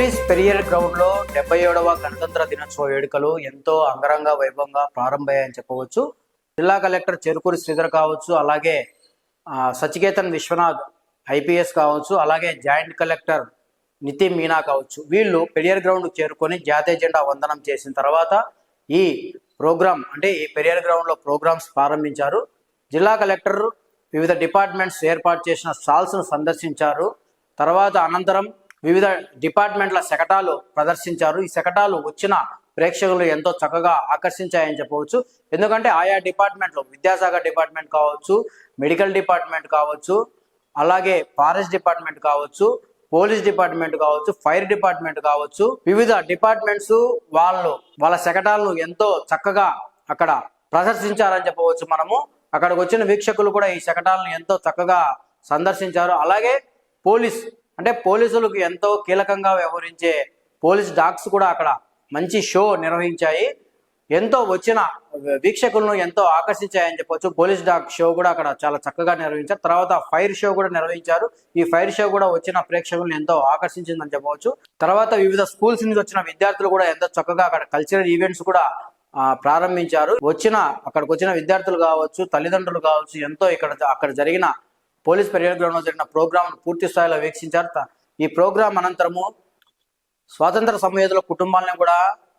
Police Periyar ground లో 77వ గణతంత్ర దినోత్సవ వేడుకలు ఎంతో అంగరంగ వైభవంగా ప్రారంభమయ్యాయని చెప్పవచ్చు. జిల్లా కలెక్టర్ చెరుకూరి శ్రీధర్ కావచ్చు, అలాగే సచికేతన్ విశ్వనాథ్ ఐపీఎస్ కావచ్చు, అలాగే జాయింట్ కలెక్టర్ నితిన్ మీనా కావచ్చు, వీళ్ళు పెరియర్ గ్రౌండ్ చేరుకొని జాతీయ జెండా వందనం చేసిన తర్వాత ఈ ప్రోగ్రామ్ అంటే ఈ పెరియర్ గ్రౌండ్ లో ప్రోగ్రామ్స్ ప్రారంభించారు. జిల్లా కలెక్టర్ వివిధ డిపార్ట్మెంట్స్ ఏర్పాటు చేసిన స్టాల్స్ ను సందర్శించారు. తర్వాత అనంతరం వివిధ డిపార్ట్మెంట్ల శకటాలు ప్రదర్శించారు. ఈ శకటాలు వచ్చిన ప్రేక్షకులు ఎంతో చక్కగా ఆకర్షించాయని చెప్పవచ్చు. ఎందుకంటే ఆయా డిపార్ట్మెంట్లు, విద్యాశాఖ డిపార్ట్మెంట్ కావచ్చు, మెడికల్ డిపార్ట్మెంట్ కావచ్చు, అలాగే ఫారెస్ట్ డిపార్ట్మెంట్ కావచ్చు, పోలీస్ డిపార్ట్మెంట్ కావచ్చు, ఫైర్ డిపార్ట్మెంట్ కావచ్చు, వివిధ డిపార్ట్మెంట్స్ వాళ్ళ శకటాలను ఎంతో చక్కగా అక్కడ ప్రదర్శించారని చెప్పవచ్చు. మనము అక్కడికి వచ్చిన వీక్షకులు కూడా ఈ శకటాలను ఎంతో చక్కగా సందర్శించారు. అలాగే పోలీసులకు ఎంతో కీలకంగా వ్యవహరించే పోలీస్ డాగ్స్ కూడా అక్కడ మంచి షో నిర్వహించాయి. ఎంతో వచ్చిన వీక్షకులను ఎంతో ఆకర్షించాయని చెప్పొచ్చు. పోలీస్ డాగ్ షో కూడా అక్కడ చాలా చక్కగా నిర్వహించారు. తర్వాత ఫైర్ షో కూడా నిర్వహించారు. ఈ ఫైర్ షో కూడా వచ్చిన ప్రేక్షకులను ఎంతో ఆకర్షించిందని చెప్పవచ్చు. తర్వాత వివిధ స్కూల్స్ నుంచి వచ్చిన విద్యార్థులు కూడా ఎంతో చక్కగా అక్కడ కల్చరల్ ఈవెంట్స్ కూడా ప్రారంభించారు. అక్కడికి వచ్చిన విద్యార్థులు కావచ్చు, తల్లిదండ్రులు కావచ్చు, ఎంతో అక్కడ జరిగిన పోలీస్ పెరియర్ గ్రౌండ్ లో జరిగిన ప్రోగ్రామ్ పూర్తి స్థాయిలో వీక్షించారు. ఈ ప్రోగ్రాం అనంతరము స్వాతంత్ర సమయోధుల కుటుంబాలను కూడా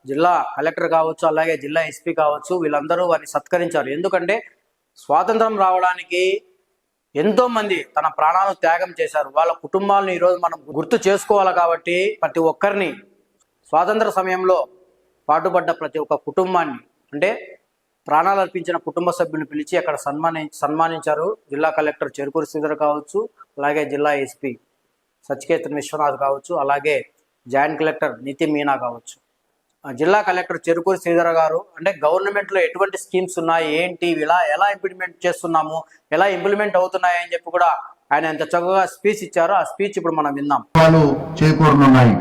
జిల్లా కలెక్టర్ కావచ్చు, అలాగే జిల్లా ఎస్పీ కావచ్చు, వీళ్ళందరూ వారిని సత్కరించారు. ఎందుకంటే స్వాతంత్రం రావడానికి ఎంతో మంది తన ప్రాణాలను త్యాగం చేశారు. వాళ్ళ కుటుంబాలను ఈరోజు మనం గుర్తు చేసుకోవాలి. కాబట్టి ప్రతి ఒక్కరిని స్వాతంత్ర సమయంలో పాటుపడ్డ ప్రతి ఒక్క కుటుంబాన్ని, అంటే ప్రాణాలు అర్పించిన కుటుంబ సభ్యులను పిలిచి అక్కడ సన్మానించారు. జిల్లా కలెక్టర్ చెరుకూరి శ్రీధర్ కావచ్చు, అలాగే జిల్లా ఎస్పీ సచికేతన్ విశ్వనాథ్ కావచ్చు, అలాగే జాయింట్ కలెక్టర్ నితిన్ మీనా కావచ్చు. జిల్లా కలెక్టర్ చెరుకూరి శ్రీధర్ గారు అంటే గవర్నమెంట్లో ఎటువంటి స్కీమ్స్ ఉన్నాయి, ఏంటి, ఎలా ఇంప్లిమెంట్ చేస్తున్నాము, ఎలా ఇంప్లిమెంట్ అవుతున్నాయి అని చెప్పి కూడా ఆయన ఎంత చక్కగా స్పీచ్ ఇచ్చారో ఆ స్పీచ్ ఇప్పుడు మనం విన్నాం. చేకూరనున్నాయి.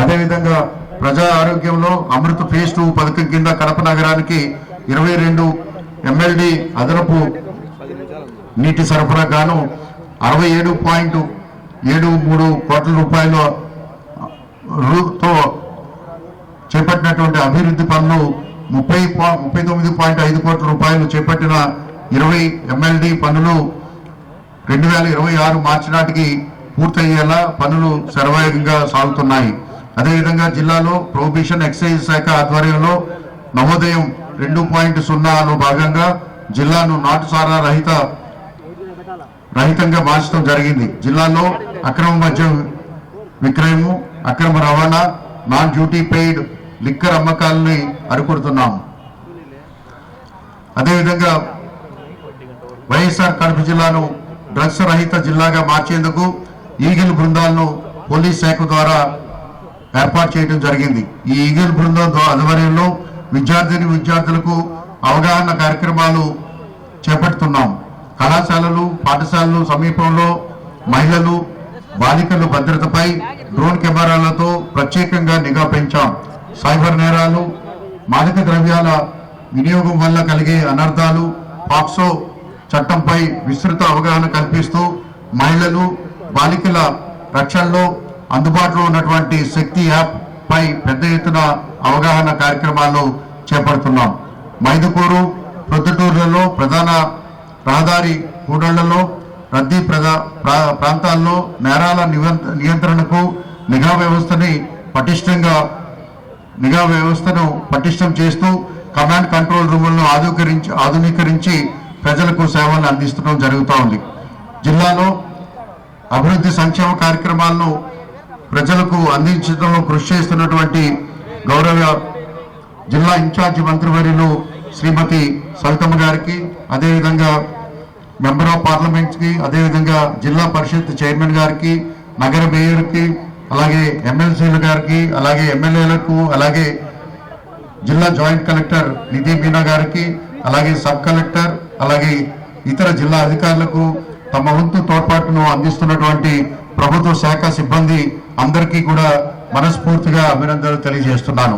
అదేవిధంగా ప్రజా ఆరోగ్యంలో అమృత ఫేజ్ 2 పథకం కింద కడప నగరానికి 22 MLD అదనపు నీటి సరఫరా గాను 67.73 కోట్ల రూపాయలతో చేపట్టినటువంటి అభివృద్ధి పనులు 39.5 కోట్ల రూపాయలు చేపట్టిన 20 MLD పనులు 2026 మార్చి నాటికి పూర్తయ్యేలా పనులు శరవేగంగా సాగుతున్నాయి. అదేవిధంగా జిల్లాలో ప్రొహిబిషన్ ఎక్సైజ్ శాఖ ఆధ్వర్యంలో నవోదయం 2.0లో భాగంగా జిల్లాను నాటుసారా రహితంగా మార్చడం జరిగింది. జిల్లాలో అక్రమ మద్యం విక్రయము, అక్రమ రవాణా, నాన్ డ్యూటీ పెయిడ్ లిక్కర్ అమ్మకాలని అరికడుతున్నాము. అదేవిధంగా వైఎస్ఆర్ కడప జిల్లాను డ్రగ్స్ రహిత జిల్లాగా మార్చేందుకు ఈగిల్ బృందాలను పోలీస్ శాఖ ద్వారా ఏర్పాటు చేయడం జరిగింది. ఈ ఈగిల్ బృందం ఆధ్వర్యంలో విద్యార్థులకు అవగాహన కార్యక్రమాలు చేపడుతున్నాం. కళాశాలలు, పాఠశాలలు సమీపంలో మహిళలు, బాలికల భద్రతపై డ్రోన్ కెమెరాలతో ప్రత్యేకంగా నిఘా పెంచాం. సైబర్ నేరాలు, మాదక ద్రవ్యాల వినియోగం వల్ల కలిగే అనర్థాలు, పాక్సో చట్టంపై విస్తృత అవగాహన కల్పిస్తూ మహిళలు, బాలికల రక్షణలో అందుబాటులో ఉన్నటువంటి శక్తి యాప్ పై పెద్ద ఎత్తున అవగాహన కార్యక్రమాలు చేపడుతున్నాం. మైదుకూరు, ప్రొద్దుటూరులలో ప్రధాన రహదారి కూడళ్లలో రద్దీ ప్రాంతాల్లో నేరాల నియంత్రణకు నిఘా వ్యవస్థను పటిష్టం చేస్తూ కమాండ్ కంట్రోల్ రూములను ఆధునీకరించి ప్రజలకు సేవలను అందించడం జరుగుతూ ఉంది. జిల్లాలో అభివృద్ధి సంక్షేమ కార్యక్రమాలను ప్రజలకు అందించడంలో కృషి చేస్తున్నటువంటి గౌరవ జిల్లా ఇన్ఛార్జి మంత్రివర్యులు శ్రీమతి సవితమ్మ గారికి, అదేవిధంగా మెంబర్ ఆఫ్ పార్లమెంట్కి, అదేవిధంగా జిల్లా పరిషత్ చైర్మన్ గారికి, నగర మేయర్కి, అలాగే ఎమ్మెల్సీల గారికి, అలాగే ఎమ్మెల్యేలకు, అలాగే జిల్లా జాయింట్ కలెక్టర్ నితిన్ మీనా గారికి, అలాగే సబ్ కలెక్టర్, అలాగే ఇతర జిల్లా అధికారులకు తమ వంతు తోడ్పాటును అందిస్తున్నటువంటి ప్రభుత్వ శాఖ సిబ్బంది అందరికీ కూడా మనస్ఫూర్తిగా అభినందనలు తెలియజేస్తున్నాను.